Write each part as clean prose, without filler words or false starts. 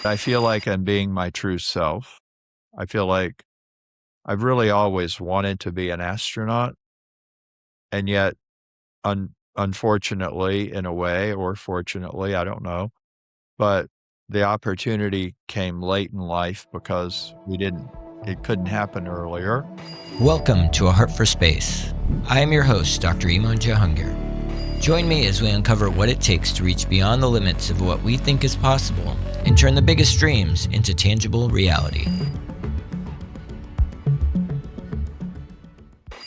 I feel like I'm being my true self. I feel like I've really always wanted to be an astronaut, and yet, unfortunately, in a way, or fortunately, I don't know, but the opportunity came late in life because it couldn't happen earlier. Welcome to A Heart for Space. I am your host, Dr. Eiman Jahangir. Join me as we uncover what it takes to reach beyond the limits of what we think is possible and turn the biggest dreams into tangible reality.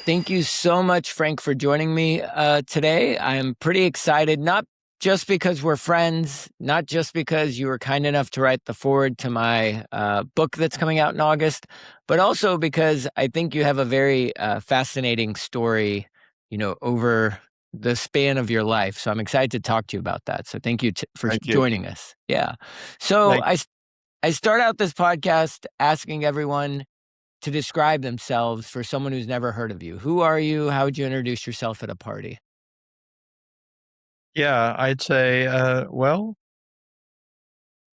Thank you so much, Frank, for joining me today. I'm pretty excited, not just because we're friends, not just because you were kind enough to write the foreword to my book that's coming out in August, but also because I think you have a very fascinating story, over the span of your life. So I'm excited to talk to you about that. So thank you for Thank you. joining us. Yeah. So Thank I start out this podcast asking everyone to describe themselves for someone who's never heard of you. Who are you? How would you introduce yourself at a party? Yeah, I'd say, well,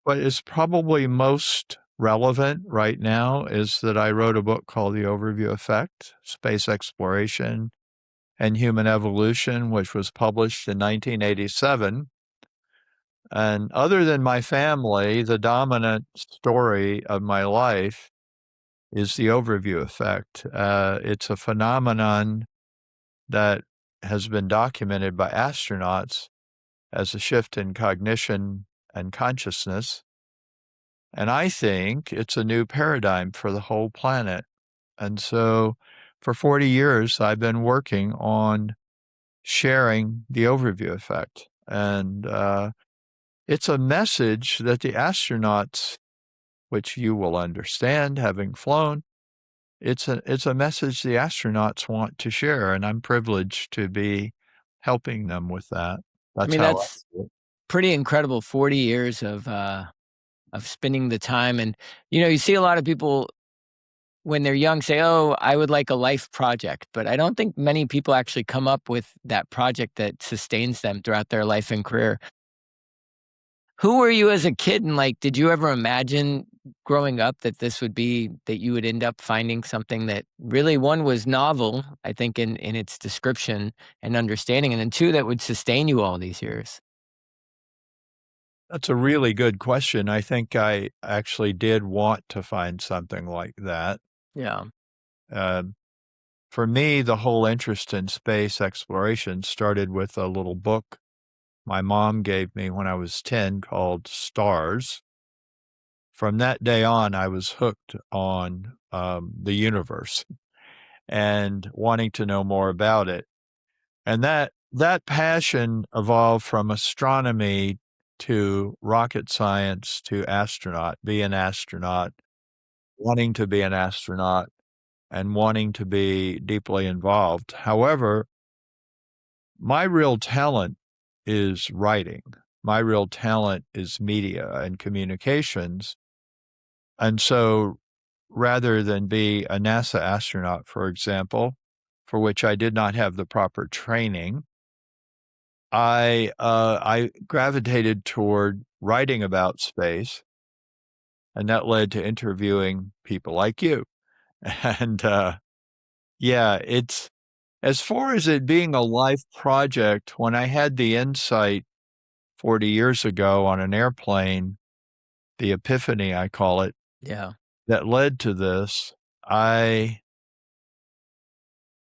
what is probably most relevant right now is that I wrote a book called The Overview Effect: Space Exploration and Human Evolution, which was published in 1987. And other than my family, the dominant story of my life is the overview effect. It's a phenomenon that has been documented by astronauts as a shift in cognition and consciousness. And I think it's a new paradigm for the whole planet. And so for 40 years, I've been working on sharing the overview effect. And it's a message that the astronauts, which you will understand having flown, it's a message the astronauts want to share. And I'm privileged to be helping them with that. I That's mean, how I that's see it. pretty incredible. 40 years of spending the time, and you see a lot of people when they're young say, "Oh, I would like a life project," but I don't think many people actually come up with that project that sustains them throughout their life and career. Who were you as a kid, and did you ever imagine growing up that you would end up finding something that really, one, was novel, I think, in its description and understanding, and then two, that would sustain you all these years? That's a really good question. I think I actually did want to find something like that. Yeah. Um, for me, the whole interest in space exploration started with a little book my mom gave me when I was 10 called Stars. From that day on, I was hooked on the universe and wanting to know more about it. And that passion evolved from astronomy to rocket science to be an astronaut, wanting to be an astronaut, and wanting to be deeply involved. However, my real talent is writing. My real talent is media and communications. And so rather than be a NASA astronaut, for example, for which I did not have the proper training, I gravitated toward writing about space, and that led to interviewing people like you. And yeah, it's as far as it being a life project, when I had the insight 40 years ago on an airplane, the epiphany, I call it, Yeah. that led to this, I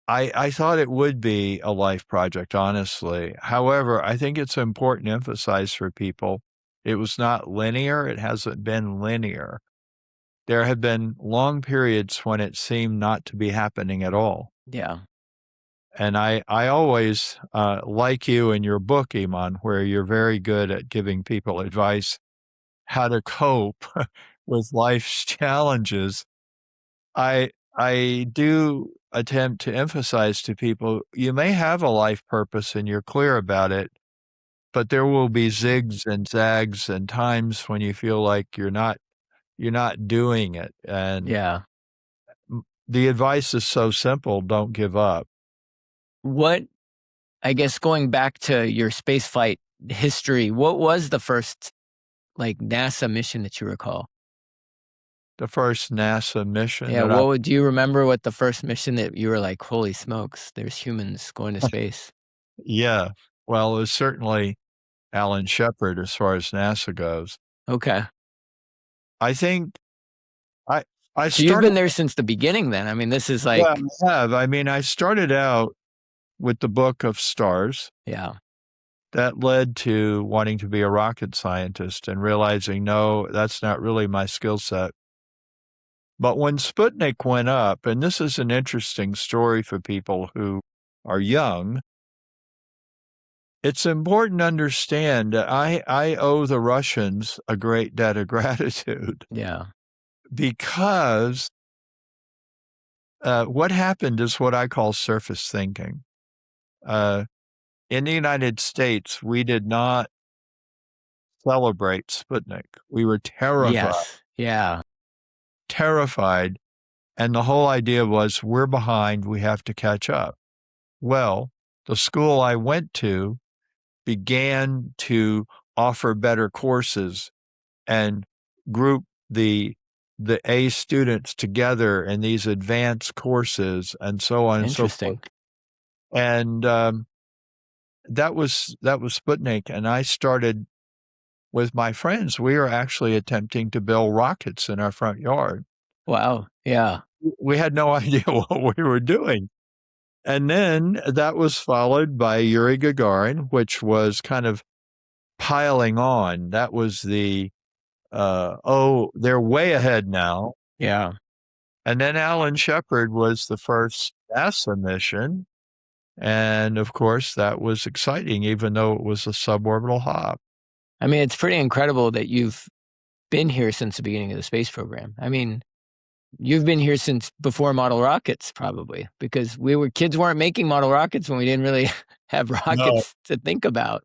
thought it would be a life project, honestly. However, I think it's important to emphasize for people, it was not linear. It hasn't been linear. There have been long periods when it seemed not to be happening at all. Yeah. And I always, like you in your book, Iman, where you're very good at giving people advice how to cope with life's challenges. I do attempt to emphasize to people, you may have a life purpose and you're clear about it, but there will be zigs and zags and times when you feel like you're not doing it. And Yeah. the advice is so simple, don't give up. What I guess going back to your spaceflight history, what was the first like NASA mission that you recall? The first NASA mission Yeah, that I do you remember what the first mission that you were like, "Holy smokes, there's humans going to space?" yeah. Well, it was certainly Alan Shepard as far as NASA goes. Okay. I think I I So you've started been there since the beginning then. I mean, this is yeah, like I have. I mean, I started out with the Book of Stars. yeah, That led to wanting to be a rocket scientist and realizing, no, that's not really my skill set. But when Sputnik went up, and this is an interesting story for people who are young, it's important to understand that I owe the Russians a great debt of gratitude yeah, because what happened is what I call surface thinking. Uh, in the United States, we did not celebrate Sputnik. We were yes, yeah, terrified. And the whole idea was we're behind, we have to catch up. Well, the school I went to began to offer better courses and group the A students together in these advanced courses and so on and so forth. interesting. And that was Sputnik. And I started with my friends. We were actually attempting to build rockets in our front yard. Wow, yeah, We had no idea what we were doing. And then that was followed by Yuri Gagarin, which was kind of piling on. That was oh, they're way ahead now. yeah. And then Alan Shepard was the first NASA mission. And of course, that was exciting, even though it was a suborbital hop. I mean, it's pretty incredible that you've been here since the beginning of the space program. I mean, you've been here since before model rockets, probably, because kids weren't making model rockets when we didn't really have No, rockets to think about.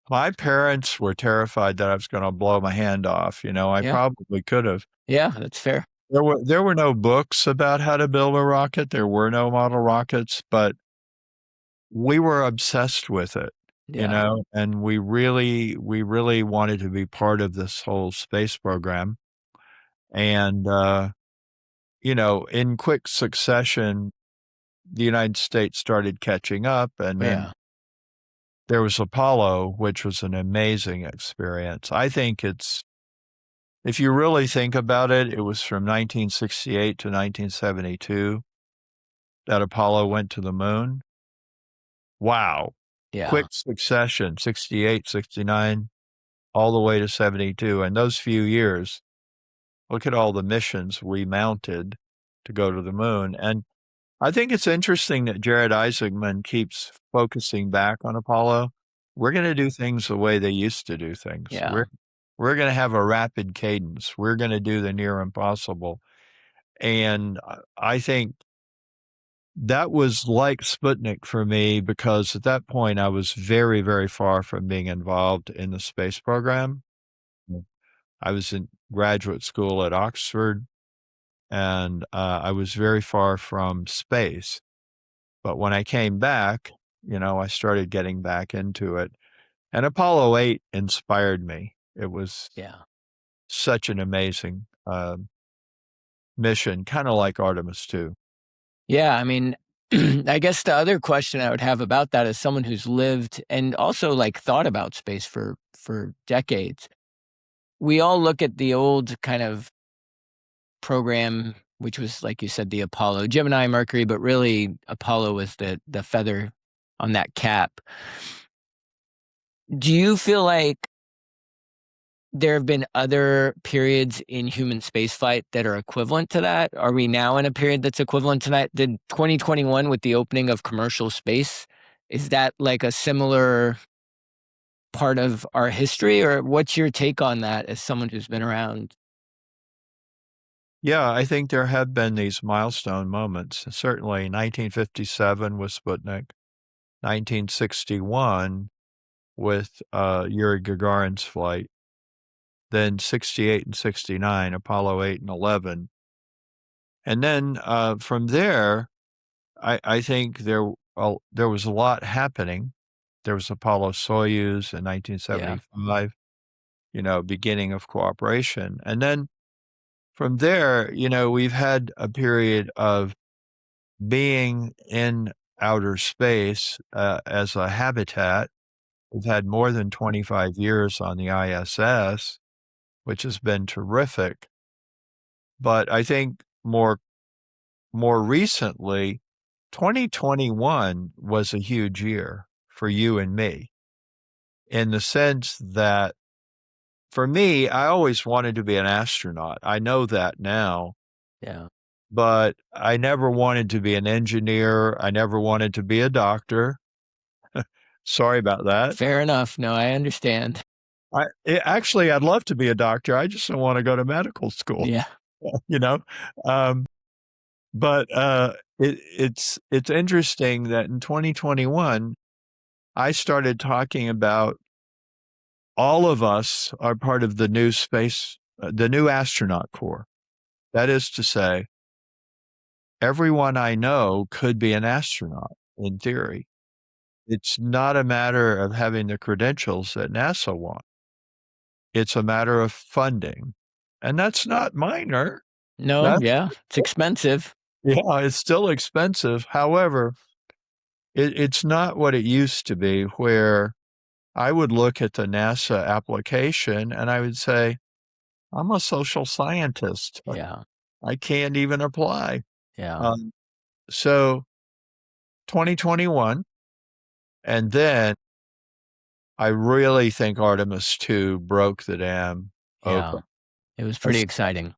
my parents were terrified that I was going to blow my hand off. I Yeah, probably could have. yeah, that's fair. There were no books about how to build a rocket. There were no model rockets, but we were obsessed with it, Yeah, and we really wanted to be part of this whole space program. And, in quick succession, the United States started catching up, and then yeah, there was Apollo, which was an amazing experience. I think if you really think about it, it was from 1968 to 1972 that Apollo went to the moon. Wow. yeah. Quick succession, 68, 69, all the way to 72. And those few years, look at all the missions we mounted to go to the moon. And I think it's interesting that Jared Isaacman keeps focusing back on Apollo. We're going to do things the way they used to do things. Yeah. We're going to have a rapid cadence. We're going to do the near impossible. And I think that was like Sputnik for me because at that point I was very, very far from being involved in the space program. Mm. I was in graduate school at Oxford, and I was very far from space. But when I came back, I started getting back into it. And Apollo 8 inspired me. It was Yeah. such an amazing mission, kind of like Artemis 2. Yeah, I mean, I guess the other question I would have about that as someone who's lived and also, like, thought about space for decades. We all look at the old kind of program, which was, like you said, the Apollo, Gemini, Mercury, but really Apollo was the feather on that cap. Do you feel like there have been other periods in human spaceflight that are equivalent to that? Are we now in a period that's equivalent to that? Did 2021 with the opening of commercial space, is that like a similar part of our history? Or what's your take on that as someone who's been around? Yeah, I think there have been these milestone moments. Certainly 1957 with Sputnik, 1961 with Yuri Gagarin's flight, then 68 and 69, Apollo 8 and 11. And then from there, I think there was a lot happening. There was Apollo Soyuz in Yeah. 1975. beginning of cooperation. And then from there, we've had a period of being in outer space as a habitat. We've had more than 25 years on the ISS, which has been terrific. But I think more recently, 2021 was a huge year for you and me, in the sense that for me, I always wanted to be an astronaut. I know that now, Yeah. but I never wanted to be an engineer. I never wanted to be a doctor. Sorry about that. Fair enough. No, I understand. Actually, I'd love to be a doctor. I just don't want to go to medical school, Yeah. you know? Um, but it's interesting that in 2021, I started talking about all of us are part of the new astronaut corps. That is to say, everyone I know could be an astronaut in theory. It's not a matter of having the credentials that NASA want. It's a matter of funding. And that's not minor. No, That's yeah, it's expensive. Yeah, it's still expensive. However, it's not what it used to be, where I would look at the NASA application and I would say, I'm a social scientist. Yeah, I can't even apply. yeah, Um, so 2021, and then I really think Artemis 2 broke the dam yeah. open. It was pretty Es- exciting.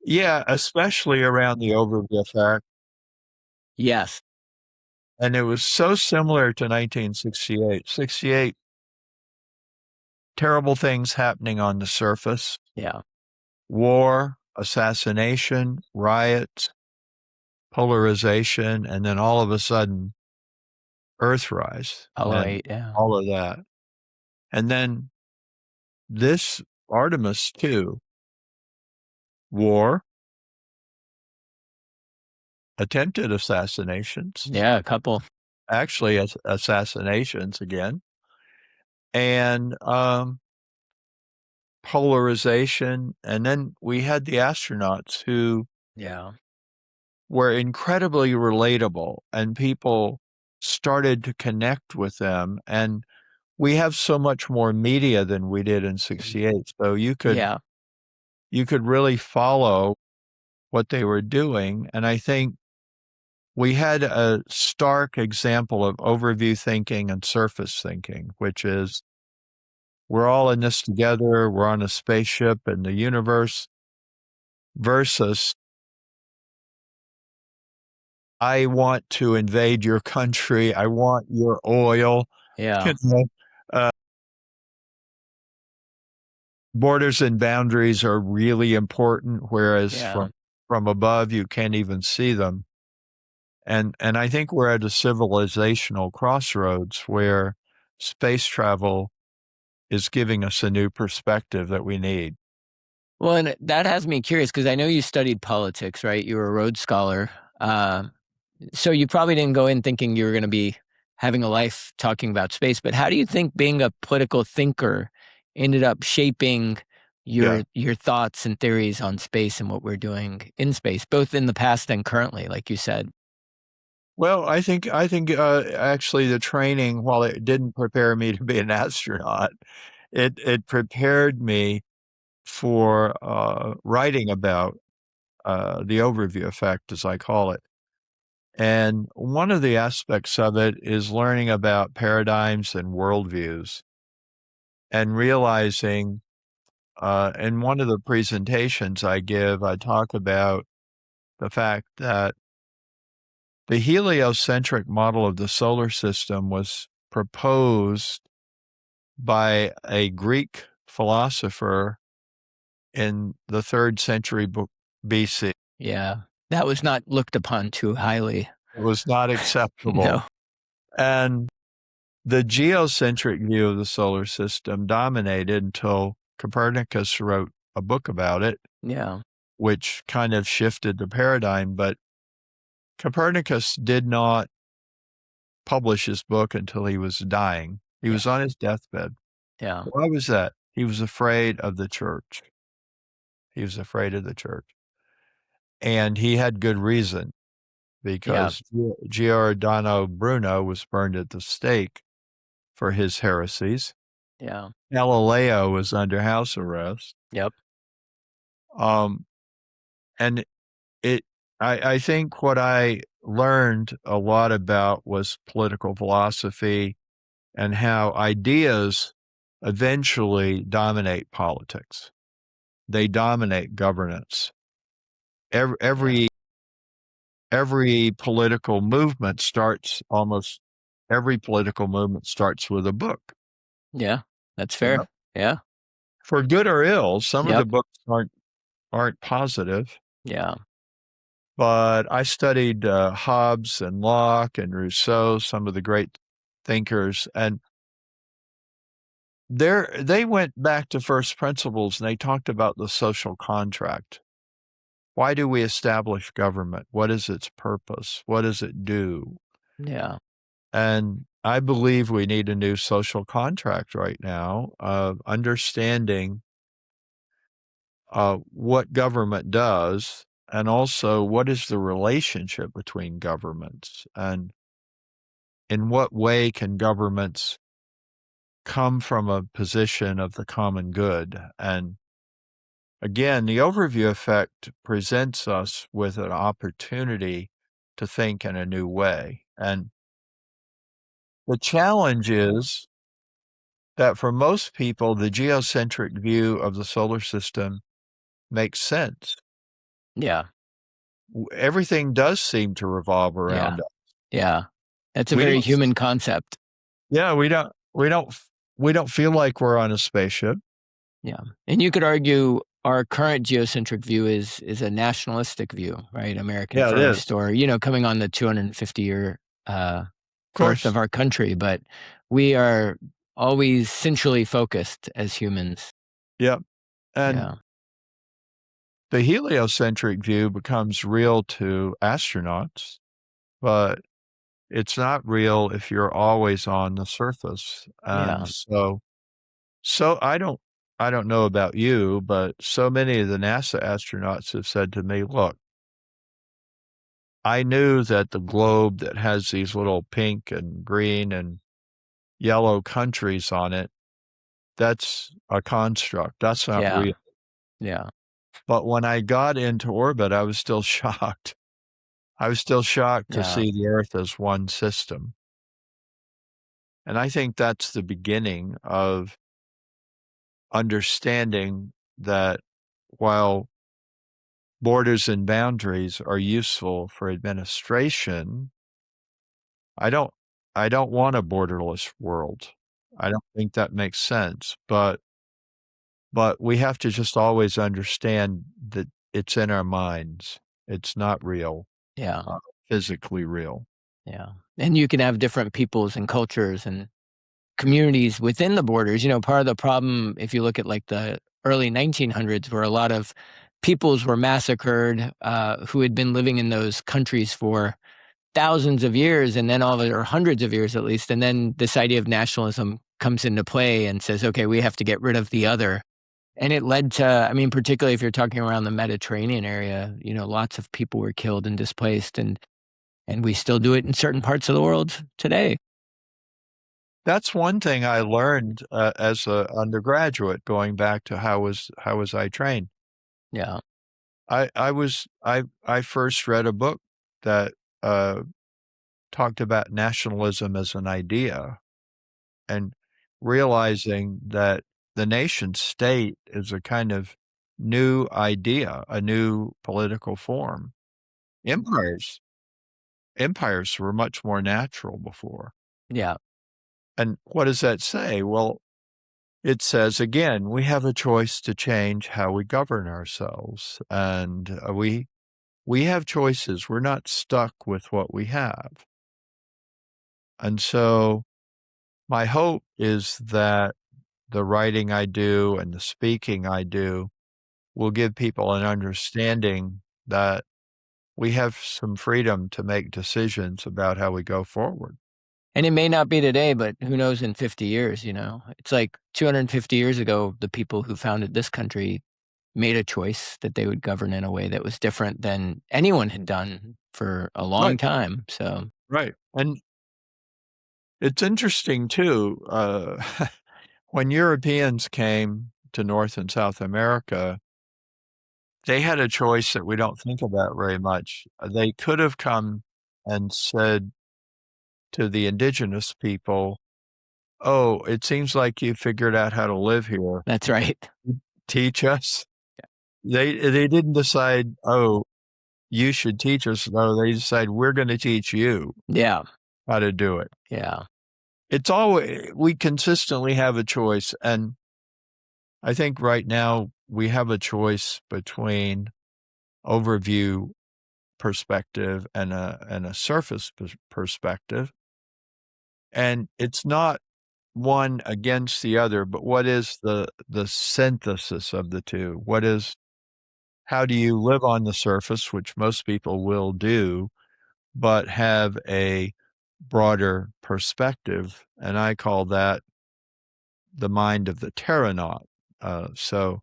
Yeah, especially around the overview effect. Yes. And it was so similar to 1968. 68, terrible things happening on the surface, Yeah. war, assassination, riots, polarization, and then all of a sudden, Earthrise Apollo and 8, yeah. all of that. And then this Artemis 2, war, attempted assassinations, Yeah, a couple. actually assassinations again, and polarization. And then we had the astronauts who Yeah. were incredibly relatable, and people started to connect with them. And we have so much more media than we did in 68. So Yeah. you could really follow what they were doing. And I think we had a stark example of overview thinking and surface thinking, which is we're all in this together, we're on a spaceship in the universe, versus I want to invade your country, I want your oil. Yeah. You know, uh, borders and boundaries are really important, whereas Yeah. from above you can't even see them. And I think we're at a civilizational crossroads where space travel is giving us a new perspective that we need. Well, and that has me curious because I know you studied politics, right? You were a Rhodes Scholar. So you probably didn't go in thinking you were gonna be having a life talking about space, but how do you think being a political thinker ended up shaping Yeah. your thoughts and theories on space and what we're doing in space, both in the past and currently, like you said? Well, I think actually the training, while it didn't prepare me to be an astronaut, it prepared me for writing about the overview effect, as I call it. And one of the aspects of it is learning about paradigms and worldviews, and realizing, in one of the presentations I give, I talk about the fact that the heliocentric model of the solar system was proposed by a Greek philosopher in the 3rd century BC. Yeah. That was not looked upon too highly. It was not acceptable. No. And the geocentric view of the solar system dominated until Copernicus wrote a book about it, Yeah. which kind of shifted the paradigm. But Copernicus did not publish his book until he was dying. He Yeah. was on his deathbed. Yeah. Why was that? He was afraid of the church. He was afraid of the church. And he had good reason Yeah. because Giordano Bruno was burned at the stake for his heresies. Yeah. Galileo was under house arrest. Yep. Um, and it, I think what I learned a lot about was political philosophy and how ideas eventually dominate politics. They dominate governance. Every, Yeah. every every political movement starts almost every political movement starts with a book. Yeah. That's You know, fair. Yeah. for good or ill, some of the Yep. books aren't positive. Yeah. But I studied Hobbes and Locke and Rousseau, some of the great thinkers, and they went back to first principles and they talked about the social contract. Why do we establish government? What is its purpose? What does it do? Yeah. And I believe we need a new social contract right now of understanding what government does and also what is the relationship between governments and in what way can governments come from a position of the common good. And again, the overview effect presents us with an opportunity to think in a new way. And the challenge is that for most people, the geocentric view of the solar system makes sense. Yeah. Everything does seem to revolve Yeah. around us. Yeah. That's a We very don't, human concept. yeah, we don't feel like we're on a spaceship. Yeah. And you could argue our current geocentric view is a nationalistic view, right? American Yeah, it is. first, or, coming on the 250-year Of birth of course. our country. But we are always centrally focused as humans. Yep. And Yeah. the heliocentric view becomes real to astronauts, but it's not real if you're always on the surface. And Yeah. so I don't know about you, but so many of the NASA astronauts have said to me, look, I knew that the globe that has these little pink and green and yellow countries on it, that's a construct. That's not Yeah. real. Yeah. But when I got into orbit, I was still shocked. I was still shocked to Yeah. see the Earth as one system. And I think that's the beginning of understanding that while borders and boundaries are useful for administration, I don't I don't want a borderless world. I don't think that makes sense, but we have to just always understand that it's in our minds. It's not real, Yeah. uh, physically real. Yeah. And you can have different peoples and cultures and communities within the borders. Part of the problem, if you look at like the early 1900s, where a lot of peoples were massacred who had been living in those countries for thousands of years, and then all of it, or hundreds of years at least. And then this idea of nationalism comes into play and says, okay, we have to get rid of the other. And it led to, I mean, particularly if you're talking around the Mediterranean area, lots of people were killed and displaced, and we still do it in certain parts of the world today. That's one thing I learned, as a undergraduate, going back to how was I trained. Yeah. I first read a book that, uh, talked about nationalism as an idea and realizing that the nation state is a kind of new idea, a new political form. Empires empires were much more natural before. Yeah. And what does that say? Well, it says, again, we have a choice to change how we govern ourselves, and, we have choices. We're not stuck with what we have. And so my hope is that the writing I do and the speaking I do will give people an understanding that we have some freedom to make decisions about how we go forward. And it may not be today, but who knows in 50 years, you know? It's like 250 years ago, the people who founded this country made a choice that they would govern in a way that was different than anyone had done for a long Right, time, so right, and it's interesting too, when Europeans came to North and South America, they had a choice that we don't think about very much. They could have come and said to the indigenous people, "Oh, it seems like you figured out how to live here. that's right. Teach us." They didn't decide, "Oh, you should teach us." No, they decide, "We're gonna teach you Yeah, how to do it." yeah, It's always we consistently have a choice, and I think right now we have a choice between overview perspective and a surface perspective, and it's not one against the other, but what is the synthesis of the two? What is how do you live on the surface, which most people will do, but have a broader perspective, and I call that the mind of the terranaut. So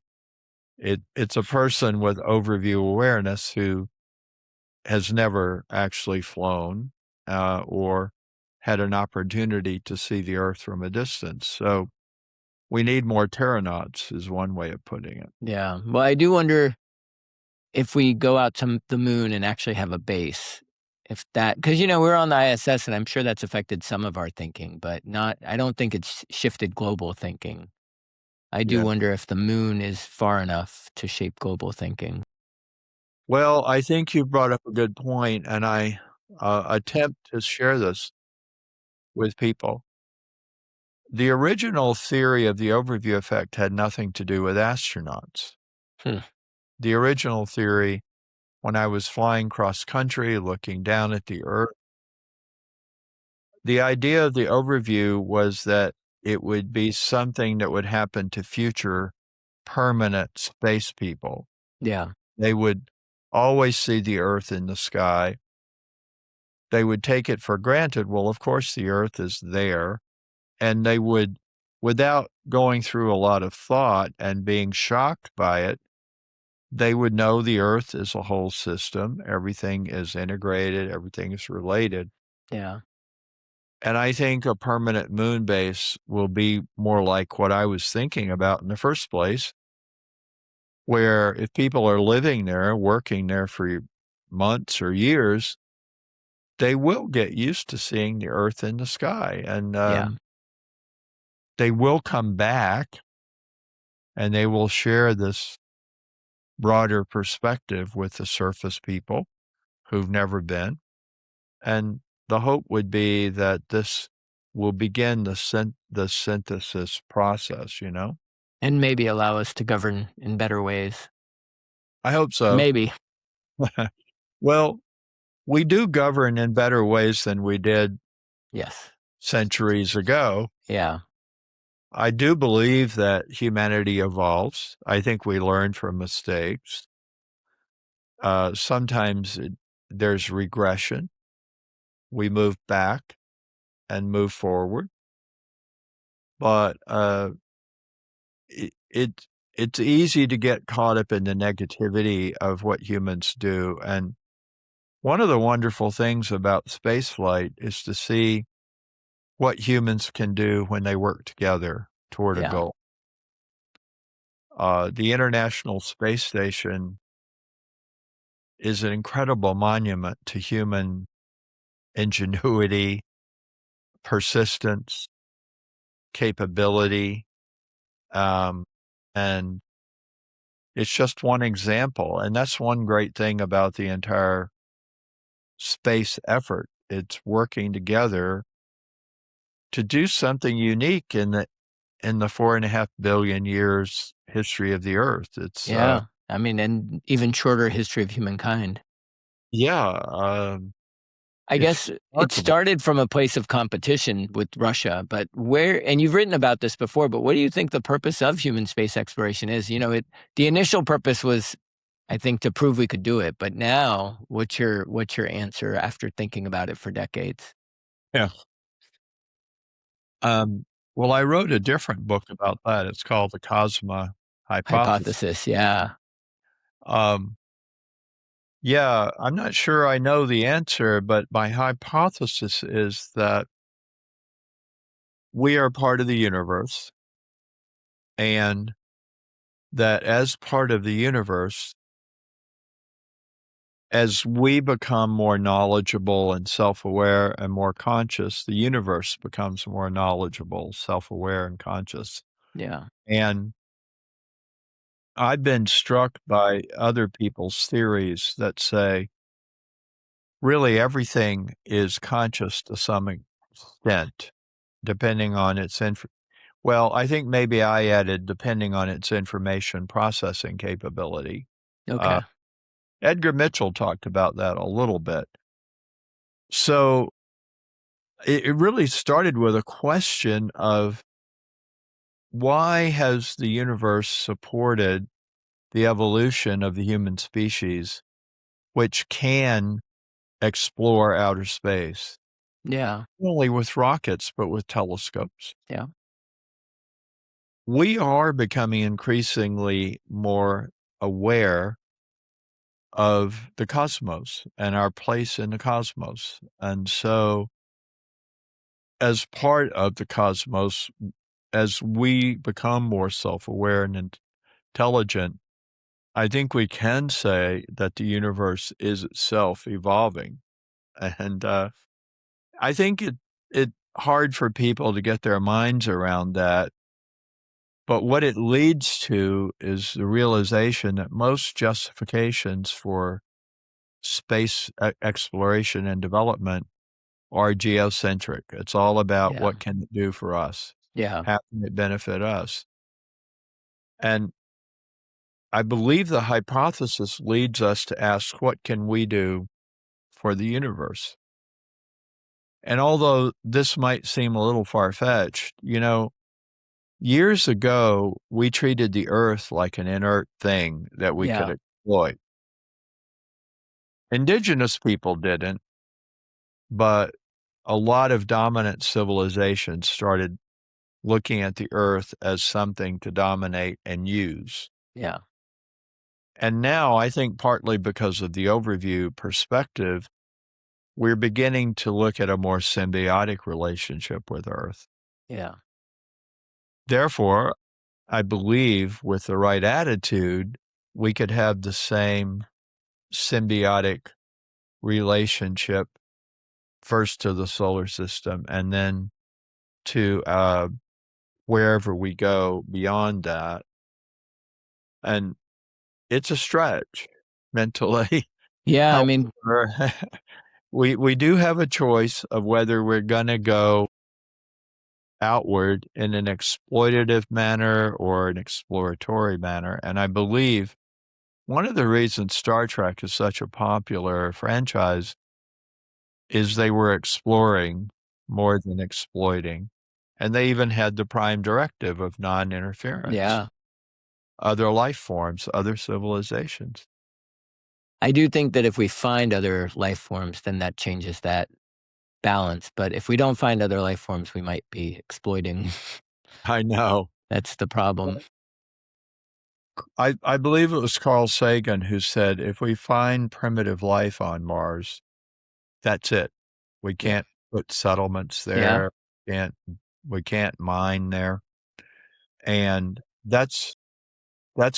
it's a person with overview awareness who has never actually flown or had an opportunity to see the Earth from a distance. So we need more terranauts, is one way of putting it. yeah. Well, I do wonder if we go out to the moon and actually have a base, if that, because you know, we're on the ISS, and I'm sure that's affected some of our thinking, but not I don't think it's shifted global thinking. I do Yeah. wonder if the moon is far enough to shape global thinking. Well, I think you brought up a good point, and I attempt to share this with people. The original theory of the overview effect had nothing to do with astronauts. Hmm, The original theory, when I was flying cross country, looking down at the Earth, the idea of the overview was that it would be something that would happen to future permanent space people. yeah, They would always see the Earth in the sky. They would take it for granted. Well, of course, the Earth is there. And they would, without going through a lot of thought and being shocked by it, they would know the Earth is a whole system. Everything is integrated, everything is related. yeah, And I think a permanent moon base will be more like what I was thinking about in the first place, where if people are living there, working there for months or years, they will get used to seeing the Earth in the sky. And yeah, they will come back and they will share this broader perspective with the surface people who've never been. And the hope would be that this will begin the synthesis process, you know? and maybe allow us to govern in better ways. I hope so. Maybe. Well, we do govern in better ways than we did Yes. centuries ago. Yeah, I do believe that humanity evolves. I think we learn from mistakes. Sometimes there's regression. We move back and move forward. But it it's easy to get caught up in the negativity of what humans do. And one of the wonderful things about spaceflight is to see what humans can do when they work together toward a yeah, goal. The International Space Station is an incredible monument to human ingenuity, persistence, capability, um, and it's just one example. And that's one great thing about the entire space effort. It's working together to do something unique in the 4.5 billion years history of the Earth. It's yeah. I mean, and even shorter history of humankind. yeah, I it's guess it remarkable. started from a place of competition with Russia, but where and you've written about this before, but what do you think the purpose of human space exploration is? You know, the initial purpose was, I think, to prove we could do it, but now what's your answer after thinking about it for decades? Yeah. Um, well, I wrote a different book about that. It's called The Cosmo Hypothesis. Hypothesis, yeah. Um, yeah, I'm not sure I know the answer, but my hypothesis is that we are part of the universe, and that as part of the universe, as we become more knowledgeable and self-aware and more conscious, the universe becomes more knowledgeable, self-aware, and conscious. Yeah. And I've been struck by other people's theories that say really everything is conscious to some extent, depending on its well, I think maybe I added depending on its information processing capability. Uh, Okay. Edgar Mitchell talked about that a little bit. So it really started with a question of why has the universe supported the evolution of the human species, which can explore outer space, Yeah. not only with rockets, but with telescopes. Yeah. We are becoming increasingly more aware of the cosmos and our place in the cosmos. And so, as part of the cosmos, as we become more self aware and intelligent, I think we can say that the universe is itself evolving. And I think it hard for people to get their minds around that. But what it leads to is the realization that most justifications for space exploration and development are geocentric. It's all about Yeah. what can it do for us? Yeah. How can it benefit us? And I believe the hypothesis leads us to ask, what can we do for the universe? And although this might seem a little far-fetched, years ago, we treated the earth like an inert thing that we could Yeah. exploit. Indigenous people didn't, but a lot of dominant civilizations started looking at the earth as something to dominate and use. Yeah. And now I think partly because of the overview perspective, we're beginning to look at a more symbiotic relationship with Earth. Yeah. Therefore, I believe with the right attitude, we could have the same symbiotic relationship first to the solar system and then to wherever we go beyond that. And it's a stretch mentally. Yeah, I mean, However, we do have a choice of whether we're gonna go outward in an exploitative manner or an exploratory manner, and I believe one of the reasons Star Trek is such a popular franchise is they were exploring more than exploiting, and they even had the prime directive of non-interference. yeah. Other life forms, other civilizations. I do think that if we find other life forms, then that changes that balance, but if we don't find other life forms, we might be exploiting. I know. That's the problem. I believe it was Carl Sagan who said, "If we find primitive life on Mars, that's it. We Yeah. can't put settlements Yeah. there, can't we can't mine there." And that's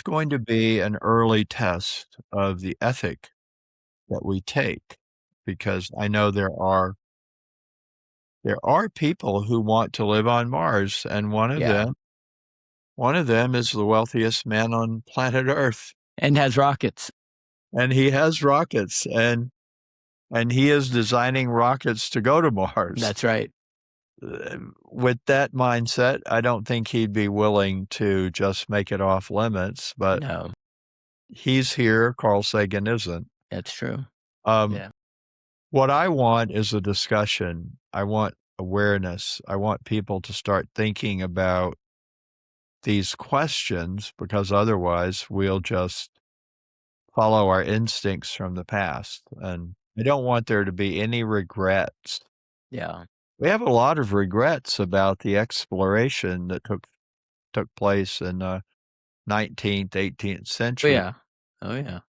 going to be an early test of the ethic that we take, because I know there are people who want to live on Mars, and Yeah. one of them is the wealthiest man on planet Earth, And has rockets. and he has rockets, and he is designing rockets to go to Mars. That's right. With that mindset, I don't think he'd be willing to just make it off limits, but No, he's here, Carl Sagan isn't. that's true. Um, Yeah. what I want is a discussion. I want awareness. I want people to start thinking about these questions, because otherwise we'll just follow our instincts from the past, and I don't want there to be any regrets Yeah. We have a lot of regrets about the exploration that took place in the 19th, 18th Oh, century. yeah. Oh, yeah.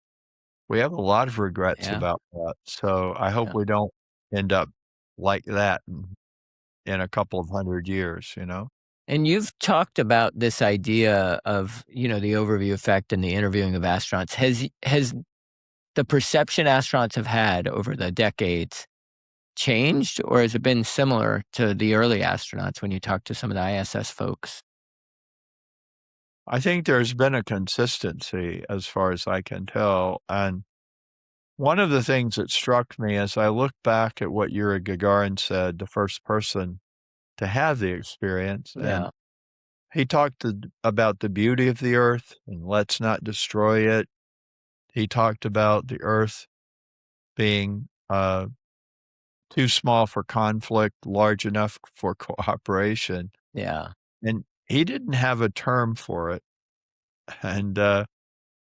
We have a lot of regrets Yeah, about that, so I hope yeah. we don't end up like that in a couple of 100 years, you know? And you've talked about this idea of, the overview effect and the interviewing of astronauts. Has the perception astronauts have had over the decades changed, or has it been similar to the early astronauts when you talk to some of the ISS folks? I think there's been a consistency as far as I can tell, and one of the things that struck me as I look back at what Yuri Gagarin said, the first person to have the experience, and Yeah, he talked about the beauty of the Earth and let's not destroy it. He talked about the Earth being, too small for conflict, large enough for cooperation, yeah, and he didn't have a term for it, and,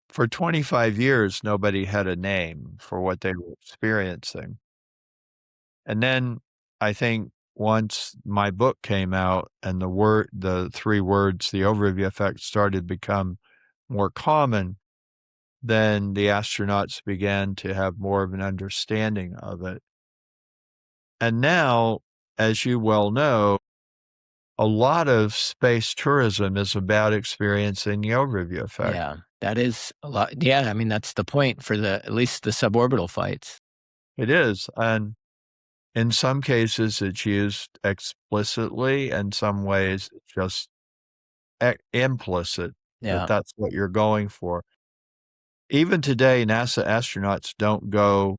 for 25 years, nobody had a name for what they were experiencing, and then I think once my book came out and the 3 words, the overview effect started to become more common, then the astronauts began to have more of an understanding of it, and now, as you well know, a lot of space tourism is about experiencing the overview effect. yeah. That is a lot. Yeah, I mean, that's the point for at least the suborbital flights. It is, and in some cases, it's used explicitly, in some ways, it's just implicit that Yeah, that's what you're going for. Even today, NASA astronauts don't go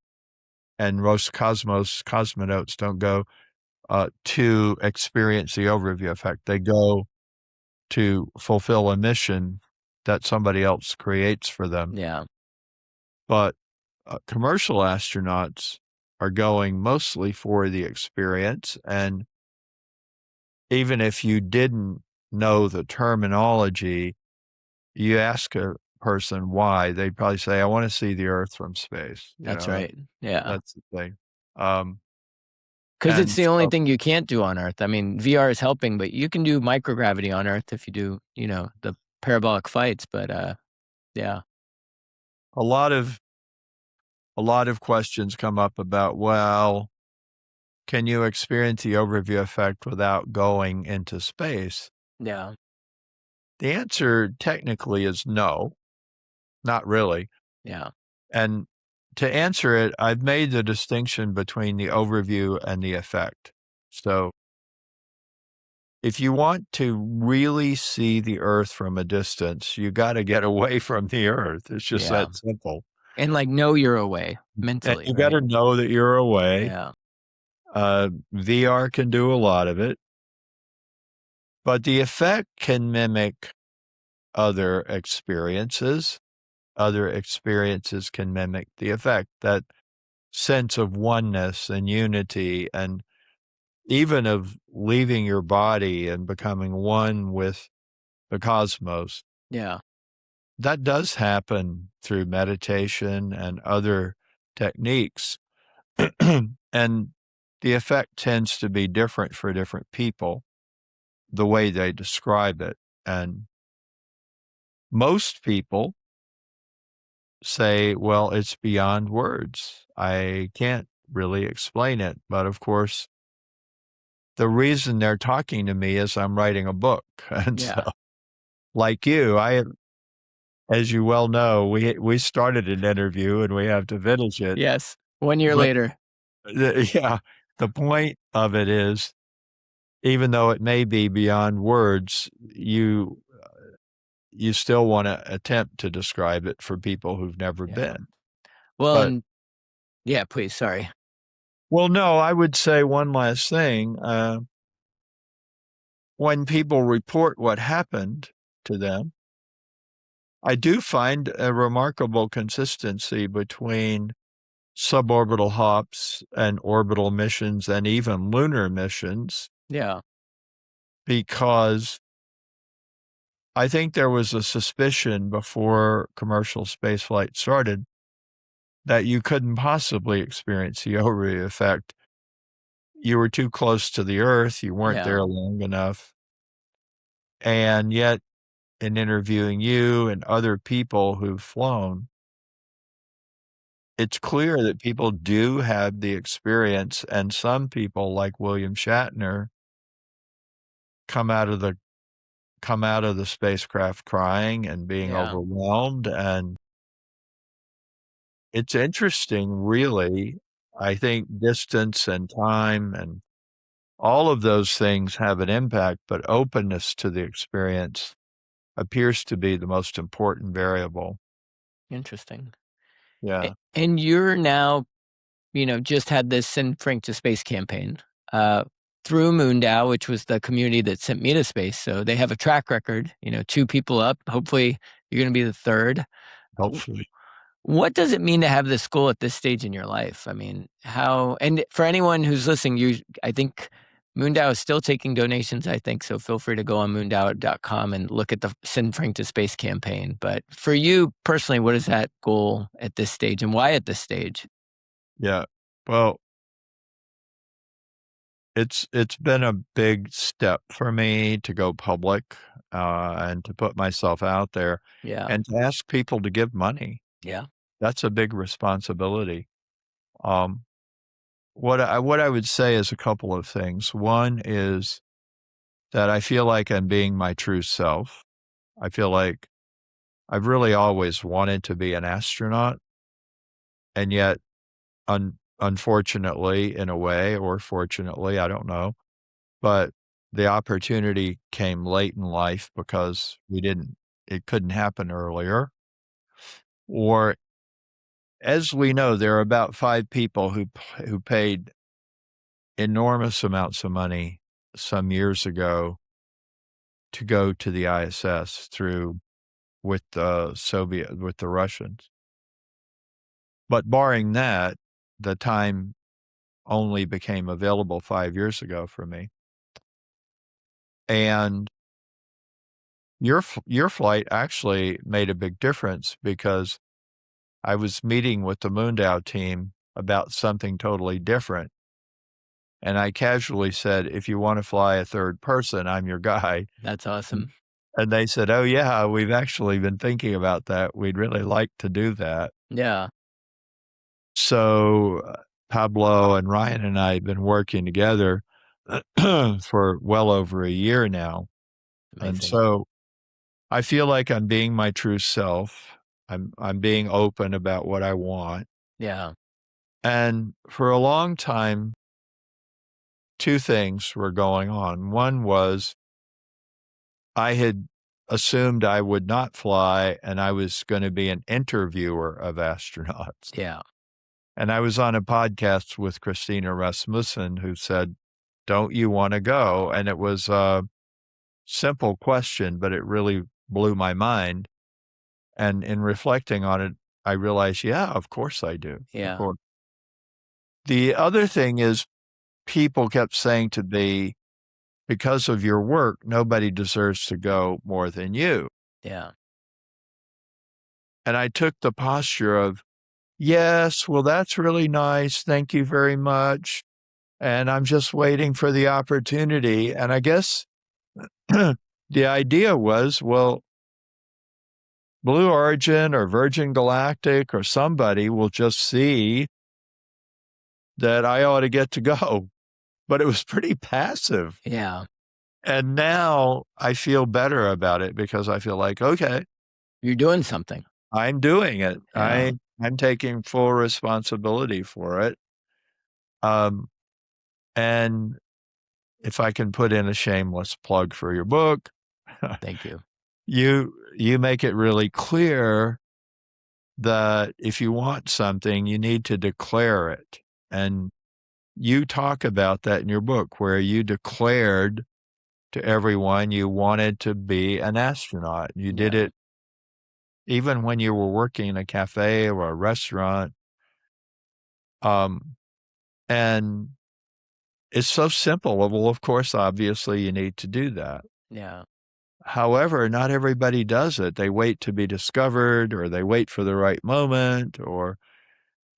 and most cosmonauts don't go, to experience the overview effect. They go to fulfill a mission that somebody else creates for them. yeah, But, commercial astronauts are going mostly for the experience, and even if you didn't know the terminology, you ask a person why, they'd probably say, "I wanna see the Earth from space," that's right. Yeah. that's the thing. Um, 'Cause it's and the only so thing you can't do on Earth. I mean, VR is helping, but you can do microgravity on Earth if you do, the parabolic flights, but, yeah, a lot of a lot of questions come up about, well, can you experience the overview effect without going into space? yeah, The answer technically is no, not really. yeah, And to answer it, I've made the distinction between the overview and the effect. So if you want to really see the Earth from a distance, you got to get away from the Earth. It's just yeah, that simple. and, like, know you're away And mentally, you got right? to know that you're away. Yeah, VR can do a lot of it, but the effect can mimic other experiences. Other experiences can mimic the effect, that sense of oneness and unity and even of leaving your body and becoming one with the cosmos. yeah, That does happen through meditation and other techniques. And the effect tends to be different for different people, the way they describe it. And most people say, well, it's beyond words. I can't really explain it. But of course, the reason they're talking to me is I'm writing a book. And so, yeah. like you, as you well know, we started an interview and we have to finish it. Yes, 1 year But later. yeah, the point of it is, even though it may be beyond words, you still want to attempt to describe it for people who've never Yeah. been. Well, But and yeah, please, sorry. well, no, I would say one last thing. When people report what happened to them, I do find a remarkable consistency between suborbital hops and orbital missions and even lunar missions, Yeah, because I think there was a suspicion before commercial spaceflight started that you couldn't possibly experience the Ori effect you were too close to the Earth, you weren't Yeah. there long enough. And yet, in interviewing you and other people who've flown, it's clear that people do have the experience, and some people, like William Shatner, come out of the spacecraft crying and being Yeah. overwhelmed, and it's interesting, really. I think distance and time and all of those things have an impact, but openness to the experience appears to be the most important variable. Interesting. Yeah. And you're now, just had this Send Frank to Space campaign uh, through Moondow, which was the community that sent me to space. So they have a track record, 2 people up. Hopefully, you're going to be the third. W- Hopefully. What does it mean to have this goal at this stage in your life? I mean, and for anyone who's listening, I think Moondow is still taking donations, I think. So feel free to go on moondow.com and look at the Send Frank to Space campaign. But for you personally, what is that goal at this stage and why at this stage? Yeah. Well, it's been a big step for me to go public, and to put myself out there Yeah. and to ask people to give money. Yeah. That's a big responsibility. Um, what I would say is a couple of things. One is that I feel like I'm being my true self. I feel like I've really always wanted to be an astronaut, and yet unfortunately, in a way, or fortunately, I don't know, but the opportunity came late in life because it couldn't happen earlier. Or as we know, there are about 5 people who paid enormous amounts of money some years ago to go to the ISS through with the Russians. But barring that, the time only became available 5 years ago for me. And your flight actually made a big difference because I was meeting with the Moondow team about something totally different, and I casually said, "If you wanna fly a 3rd person, I'm your guy." That's And awesome. and they said, "Oh, yeah, we've actually been thinking about that. We'd really like to do that." Yeah. So, Pablo and Ryan and I have been working together for well over a year now, and Amazing. so I feel like I'm being my true self. I'm being open about what I want, Yeah. and for a long time, 2 things were going on. One was I had assumed I would not fly, and I was gonna be an interviewer of astronauts. Yeah. And I was on a podcast with Christina Rasmussen who said, "Don't you wanna go?" And it was a simple question, but it really blew my mind. And in reflecting on it, I realized, yeah, of course I do. Of Yeah. course. The other thing is people kept saying to me, "Because of your work, nobody deserves to go more than you." Yeah. And I took the posture of, "Yes, well, that's really nice. Thank you very much. And I'm just waiting for the opportunity." And I guess the idea was, well, Blue Origin or Virgin Galactic or somebody will just see that I ought to get to go. But it was pretty passive. Yeah. And now I feel better about it because I feel like, okay, You're doing something. I'm doing it. Yeah. I'm taking full responsibility for it. Um, and if I can put in a shameless plug for your book, Thank you. you make it really clear that if you want something, you need to declare it. And you talk about that in your book, where you declared to everyone you wanted to be an astronaut. You did Yeah. it even when you were working in a cafe or a restaurant. Um, and it's so simple. Well, of course, obviously, you need to do that. Yeah. However, not everybody does it. They wait to be discovered, or they wait for the right moment, or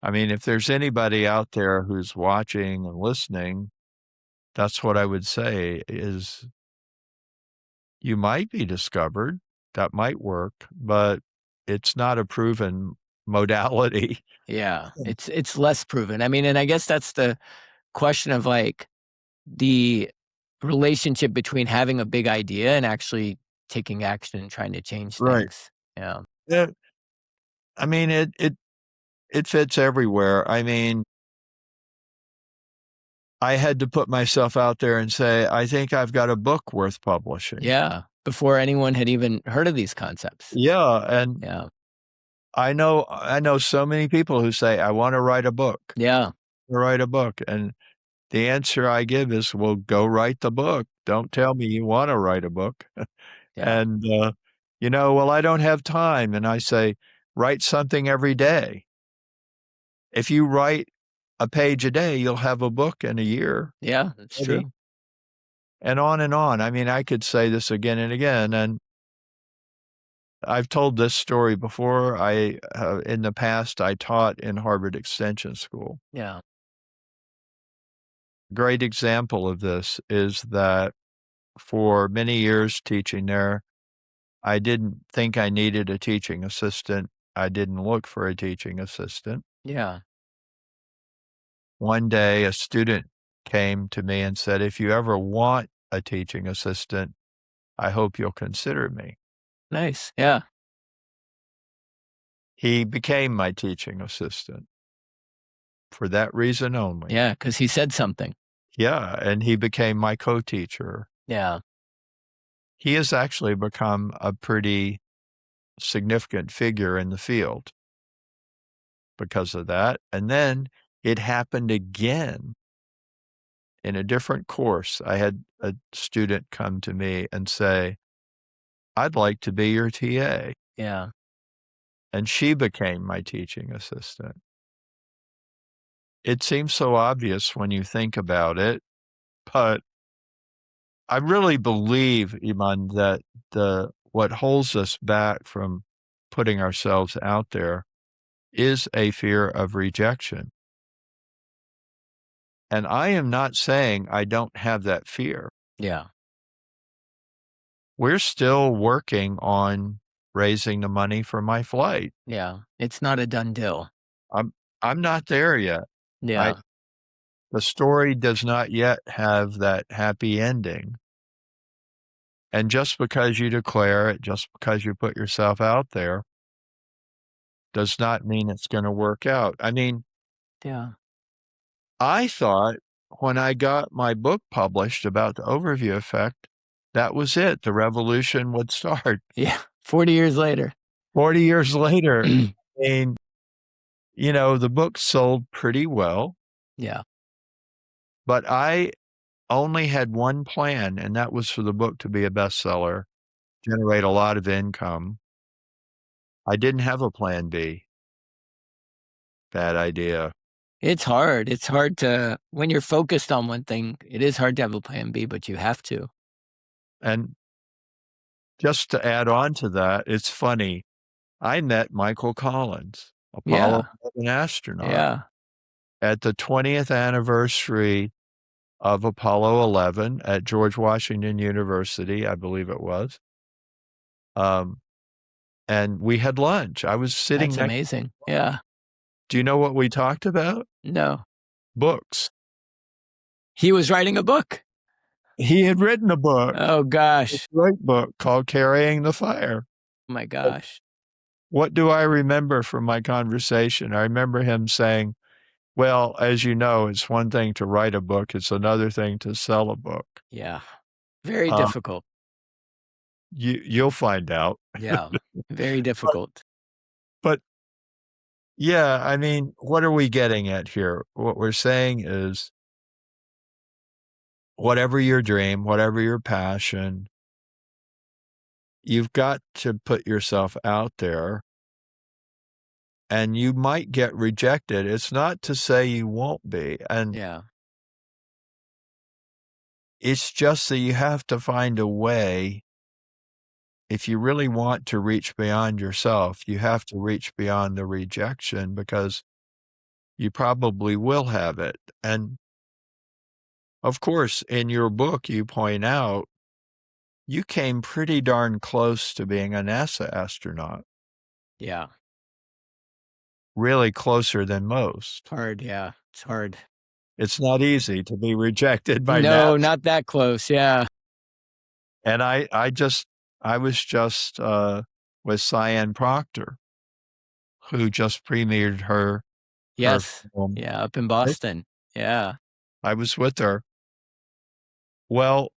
I mean, if there's anybody out there who's watching and listening, That's what I would say is you might be discovered, that might work, but it's not a proven modality. Yeah, it's less proven. I mean, and I guess that's the question of, like, the relationship between having a big idea and actually taking action and trying to change Right. things. Yeah. Yeah, I mean, it fits everywhere. I mean, I had to put myself out there and say, "I think I've got a book worth publishing." Yeah, before anyone had even heard of these concepts. Yeah, and Yeah. I know so many people who say, "I wanna write a book. Yeah. Write a book," and the answer I give is, "Well, go write the book. Don't tell me you wanna write a book." Yeah. And, "Well, I don't have time," and I say, "Write something every day. If you write a page a day, you'll have a book in a year, Yeah, that's true. maybe." And on and on. I mean, I could say this again and again, and I've told this story before. In the past, I taught in Harvard Extension School. Yeah. Great example of this is that for many years teaching there, I didn't think I needed a teaching assistant. I didn't look for a teaching assistant. Yeah. One day, a student came to me and said, "If you ever want a teaching assistant, I hope you'll consider me." Nice. Yeah. He became my teaching assistant for that reason only. Yeah, because he said something. Yeah, and he became my co-teacher. Yeah. He has actually become a pretty significant figure in the field because of that, and then it happened again in a different course. I had a student come to me and say, "I'd like to be your TA," Yeah. and she became my teaching assistant. It seems so obvious when you think about it, but I really believe, Iman, that what holds us back from putting ourselves out there is a fear of rejection. And I am not saying I don't have that fear. Yeah. We're still working on raising the money for my flight. Yeah. It's not a done deal. I'm I'm not there yet. I Yeah. The story does not yet have that happy ending. And just because you declare it, just because you put yourself out there, does not mean it's gonna work out. I mean, Yeah. I thought when I got my book published about the overview effect, that was it, the revolution would start. Yeah. 40 years later. 40 years later, I mean, the book sold pretty well, Yeah. but I only had one plan, and that was for the book to be a bestseller, generate a lot of income. I didn't have a plan B. Bad idea. It's hard. It's hard to when you're focused on one thing, it is hard to have a plan B, but you have to. And just to add on to that, it's funny, I met Michael Collins, Apollo Yeah. 11 astronaut, Yeah. at the 20th anniversary of Apollo 11 at George Washington University, I believe it was. Um, and we had lunch. I was sitting That's next. amazing. Yeah. Do you know what we talked about? No. Books. He was writing a book. He had written a book, Oh a gosh. great book called Carrying the Fire. Oh my gosh. What do I remember from my conversation? I remember him saying, "Well, as you know, it's one thing to write a book, it's another thing to sell a book." Yeah. Very Um, difficult. you'll find out. Yeah. Very But difficult. but, yeah, I mean, what are we getting at here? What we're saying is whatever your dream, whatever your passion, you've got to put yourself out there, and you might get rejected. It's not to say you won't be, and Yeah. it's just that you have to find a way. If you really want to reach beyond yourself, you have to reach beyond the rejection because you probably will have it, and Of course, in your book, you point out you came pretty darn close to being a NASA astronaut, Yeah. really closer than most. Hard, yeah. It's hard. It's not easy to be rejected by NASA. No, not that close, yeah. And I was just, with Cyan Proctor, who just premiered her Yes. film. Yeah, up in Right? Boston. Yeah. I was with her. Well,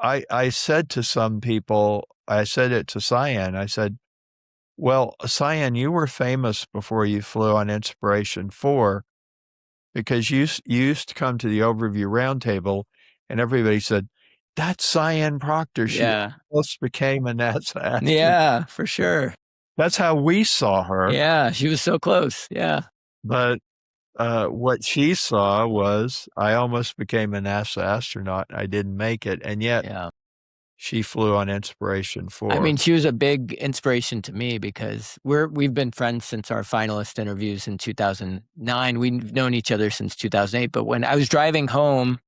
I said to some people, I said it to Cyan, I said, "Well, Cyan, you were famous before you flew on Inspiration 4 because you used to come to the Overview Roundtable, and everybody said, 'That's Cyan Proctor, she Yeah. almost became a NASA astronaut.'" Yeah, for sure. That's how we saw her, Yeah, she was so close. Yeah. but, what she saw was, I almost became a NASA astronaut, I didn't make it, and yet Yeah. she flew on Inspiration I 4. mean, she was a big inspiration to me because we've been friends since our finalist interviews in 2009. We've known each other since 2008, but when I was driving home,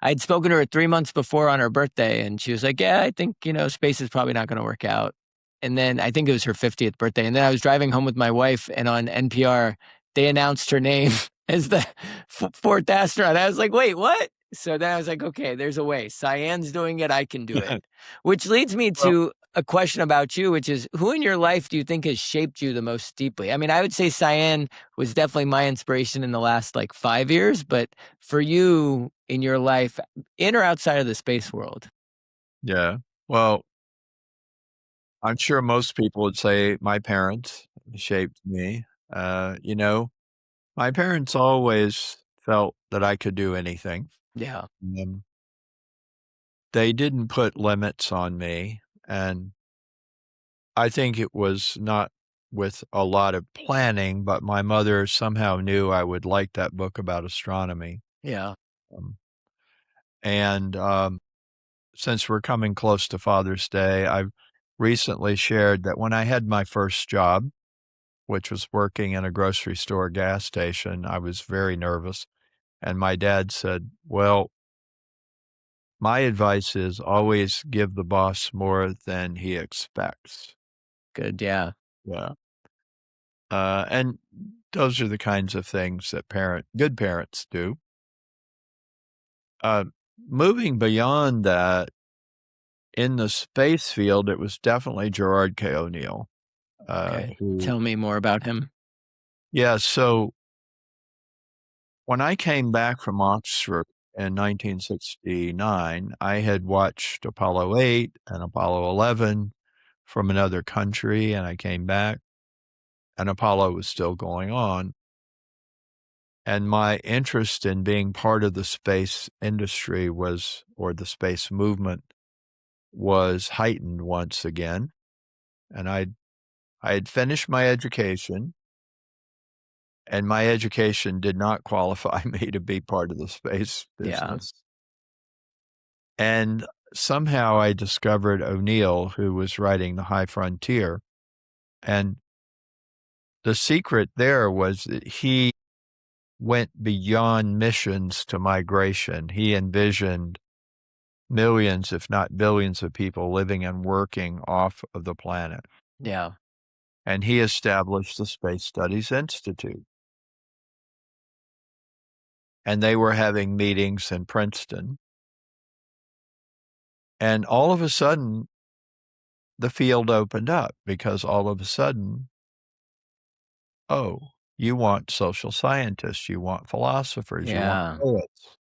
I'd spoken to her 3 months before on her birthday, and she was like, "Yeah, I think, space is probably not gonna work out." And then I think it was her 50th birthday, and then I was driving home with my wife, and on NPR, they announced her name as the 4th astronaut. I was like, "Wait, what?" So then I was like, "Okay, there's a way. Cyan's doing it, I can do it." Which leads me Well, to a question about you, which is, who in your life do you think has shaped you the most deeply? I mean, I would say Cyan was definitely my inspiration in the last, like, 5 years, but for you in your life, in or outside of the space world? yeah. Well, I'm sure most people would say my parents shaped me. You know, my parents always felt that I could do anything. Yeah, Um, they didn't put limits on me, and I think it was not with a lot of planning, but my mother somehow knew I would like that book about astronomy. yeah, Um, and since we're coming close to Father's Day, I've recently shared that when I had my first job, which was working in a grocery store gas station, I was very nervous. And my dad said, "Well, my advice is always give the boss more than he expects." good, yeah, Yeah. And those are the kinds of things that good parents do. Uh, moving beyond that, in the space field, it was definitely Gerard K. O'Neill, okay. who, Tell me more about him. yeah. So when I came back from Oxford in 1969, I had watched Apollo 8 and Apollo 11 from another country, and I came back, and Apollo was still going on. And my interest in being part of the space industry or the space movement was heightened once again. And I had finished my education, and my education did not qualify me to be part of the space Yeah, business. And somehow I discovered O'Neill, who was writing The High Frontier. And the secret there was that he went beyond missions to migration. He envisioned millions, if not billions, of people living and working off of the planet. yeah, And he established the Space Studies Institute. And they were having meetings in Princeton. And all of a sudden, the field opened up because all of a sudden, oh, you want social scientists, you want philosophers, you want yeah, poets.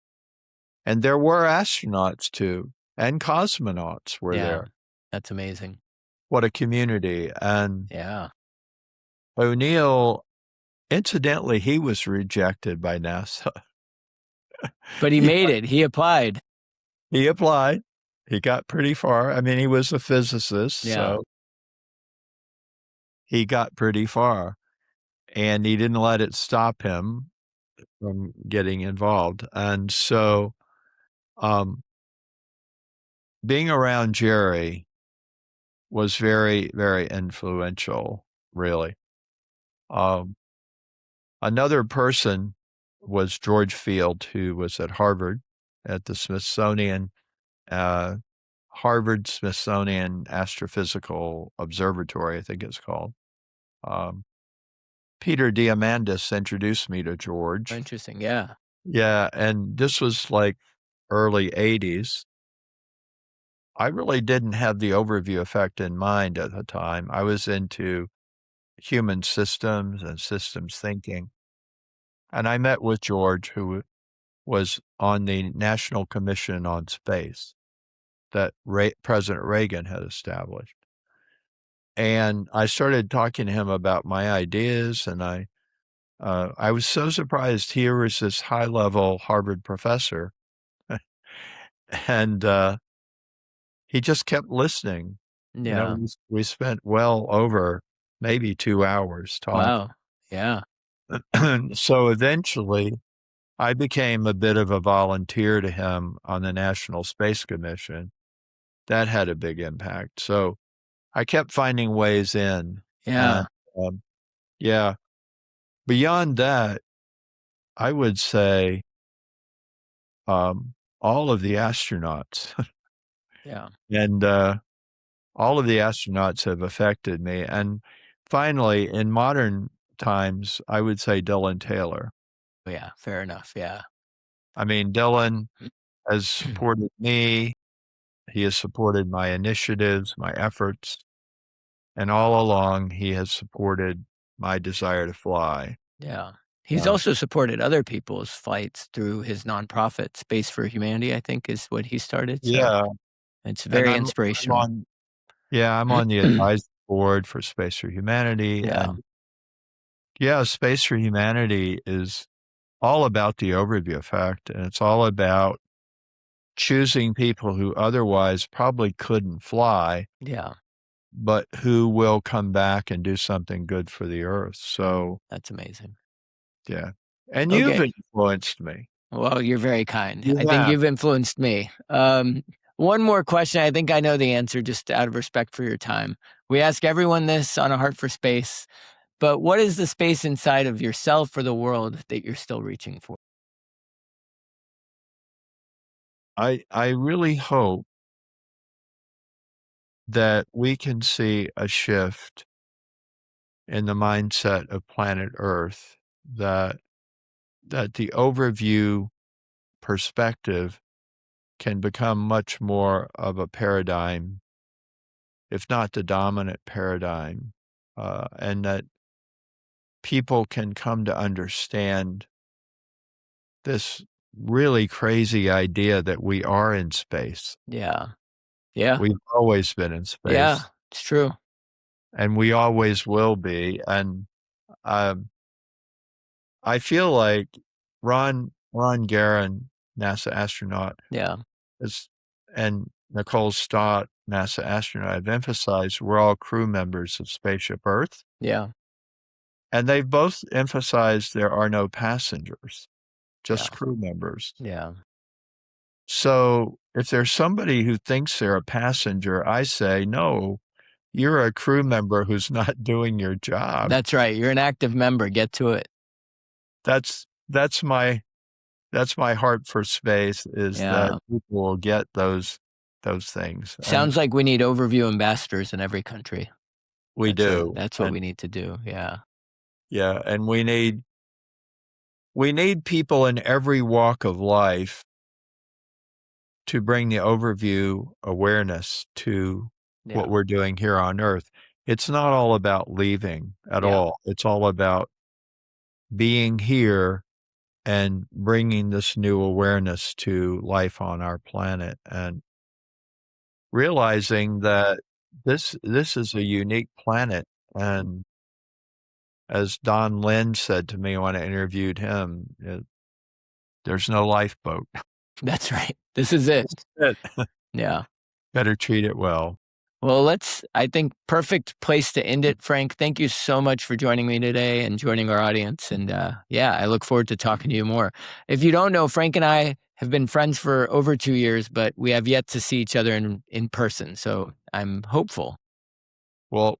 And there were astronauts too, and cosmonauts were yeah. there. That's amazing. What a community. And Yeah. O'Neill, incidentally, he was rejected by NASA. But he He made it. He applied. he applied. He got pretty far. I mean, he was a physicist, Yeah, so he got pretty far, and he didn't let it stop him from getting involved. And so, um, being around Jerry was very, very influential, really. Um, another person was George Field, who was at Harvard at the Smithsonian, uh, Harvard Smithsonian Astrophysical Observatory, I think it's called. Um, Peter Diamandis introduced me to George. Interesting. Yeah. Yeah, and this was like early 80s. I really didn't have the overview effect in mind at the time. I was into human systems and systems thinking. And I met with George, who was on the National Commission on Space that President Reagan had established. And I started talking to him about my ideas, and I was so surprised. Here was this high-level Harvard professor, and he just kept listening. You know, Yeah. we spent well over maybe 2 hours talking. Wow. Yeah. So eventually, I became a bit of a volunteer to him on the National Space Commission. That had a big impact. So I kept finding ways in. And, Yeah. um, yeah, beyond that, I would say, all of the astronauts Yeah. and, all of the astronauts have affected me. And finally, in modern times, I would say Dylan Taylor. Yeah. Fair enough. Yeah. I mean, Dylan has supported me. He has supported my initiatives, my efforts, and all along, he has supported my desire to fly. Yeah. He's Uh, also supported other people's flights through his nonprofit, Space for Humanity, I think is what he started. So yeah, it's and very I'm inspirational. on yeah, I'm on the advisory board for Space for Humanity, Yeah. and yeah, Space for Humanity is all about the overview effect, and it's all about choosing people who otherwise probably couldn't fly, Yeah. but who will come back and do something good for the Earth. So, That's amazing. yeah. And you've Okay. influenced me. Well, you're very kind. I think Yeah. you've influenced me. One more question. I think I know the answer just out of respect for your time. We ask everyone this on A Heart for Space, but what is the space inside of yourself or the world that you're still reaching for? I really hope that we can see a shift in the mindset of planet Earth, that the overview perspective can become much more of a paradigm, if not the dominant paradigm, and that people can come to understand this really crazy idea that we are in space. Yeah. Yeah. We've always been in Yeah. space, It's true. and we always will be. And um, I feel like Ron Garan, NASA astronaut, Yeah. is, and Nicole Stott, NASA astronaut, have emphasized we're all crew members of Spaceship Earth, Yeah. and they've both emphasized there are no passengers, Yeah. just crew members. Yeah. So if there's somebody who thinks they're a passenger, I say, no, you're a crew member who's not doing your job. That's right. You're an active member. Get to it. That's that's my that's my heart for space, is that Yeah. people will get those things, and Sounds like we need overview ambassadors in every country. we do, That's what and we need to do. Yeah. yeah, and we need people in every walk of life to bring the overview awareness to what Yeah. we're doing here on Earth. It's not all about leaving at Yeah. all. It's all about being here and bringing this new awareness to life on our planet, and realizing that this is a unique planet. And as Don Lynn said to me when I interviewed him, there's no lifeboat. That's right. This is it. It. Yeah. Better treat it well. Well, I think, perfect place to end it, Frank. Thank you so much for joining me today and joining our audience. And yeah, I look forward to talking to you more. If you don't know, Frank and I have been friends for over 2 years, but we have yet to see each other in person. So I'm hopeful. Well,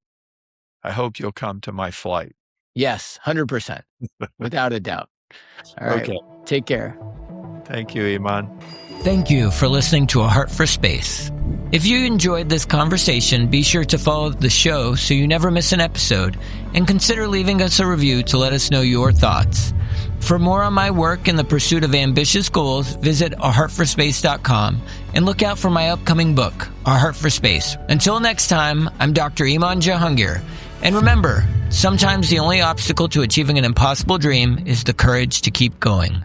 I hope you'll come to my flight. Yes, 100%, without a doubt. All right. Okay. Take care. Thank you, Eiman. Thank you for listening to A Heart for Space. If you enjoyed this conversation, be sure to follow the show so you never miss an episode, and consider leaving us a review to let us know your thoughts. For more on my work in the pursuit of ambitious goals, visit aheartforspace.com and look out for my upcoming book, A Heart for Space. Until next time, I'm Dr. Eiman Jahangir. And remember, sometimes the only obstacle to achieving an impossible dream is the courage to keep going.